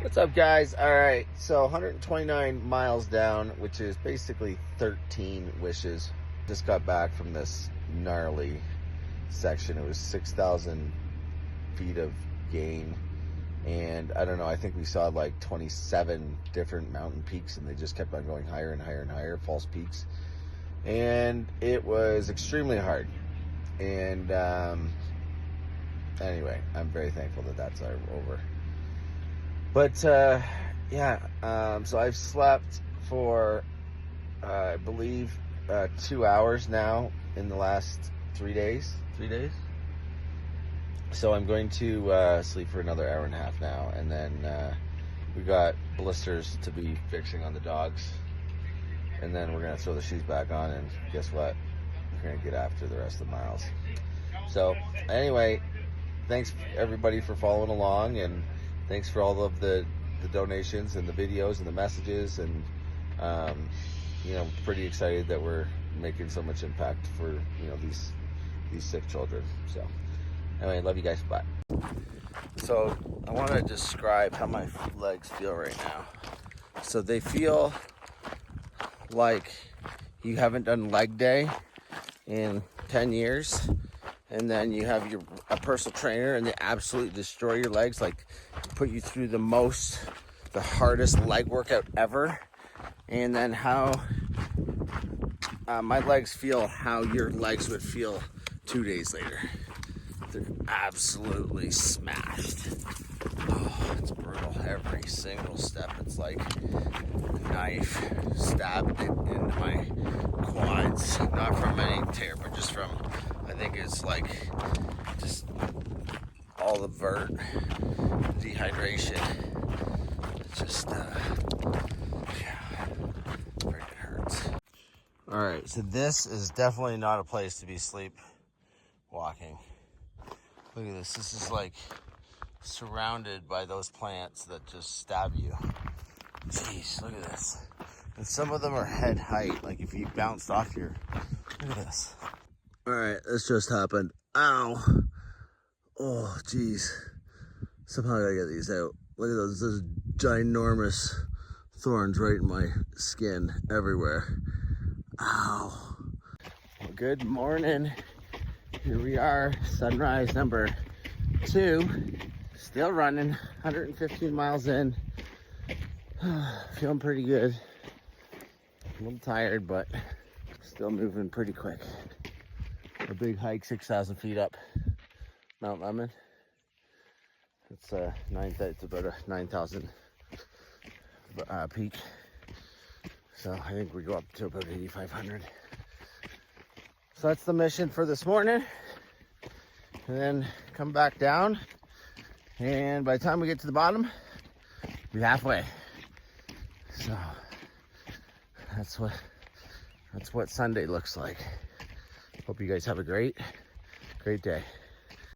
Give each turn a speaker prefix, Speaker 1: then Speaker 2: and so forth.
Speaker 1: What's up, guys? All right, so 129 miles down, which is basically 13 wishes. Just got back from this gnarly section. It was 6,000 feet of gain, and I don't know, I think we saw like 27 different mountain peaks, and they just kept on going higher and higher and higher, false peaks, and it was extremely hard. And anyway, I'm very thankful that that's over. But so I've slept for I believe 2 hours now in the last 3 days. 3 days. So I'm going to sleep for another hour and a half now, and then we got blisters to be fixing on the dogs, and then we're gonna throw the shoes back on, and guess what? We're gonna get after the rest of the miles. So anyway, thanks everybody for following along, and thanks for all of the donations and the videos and the messages, and pretty excited that we're making so much impact for these sick children. So anyway, love you guys. Bye. So I want to describe how my legs feel right now. So they feel like you haven't done leg day in 10 years. And then you have a personal trainer, and they absolutely destroy your legs, like put you through the hardest leg workout ever. And then how my legs feel, how your legs would feel 2 days later. They're absolutely smashed. Oh, it's brutal. Every single step, it's like a knife stabbed into my quads. Not from any tear, but just from, I think it's like just all the vert, dehydration. It's just, it hurts. All right, so this is definitely not a place to be sleepwalking. Look at this. This is like surrounded by those plants that just stab you. Jeez, look at this. And some of them are head height, like if you bounced off your, look at this. All right, this just happened. Ow. Oh, jeez. Somehow I gotta get these out. Look at those ginormous thorns right in my skin everywhere. Ow. Well, good morning. Here we are, sunrise number 2. Still running, 115 miles in. Feeling pretty good. A little tired, but still moving pretty quick. A big hike, 6,000 feet up Mount Lemmon. It's about a 9,000 peak. So I think we go up to about 8,500. So that's the mission for this morning. And then come back down. And by the time we get to the bottom, we'll be halfway. So that's what Sunday looks like. Hope you guys have a great day.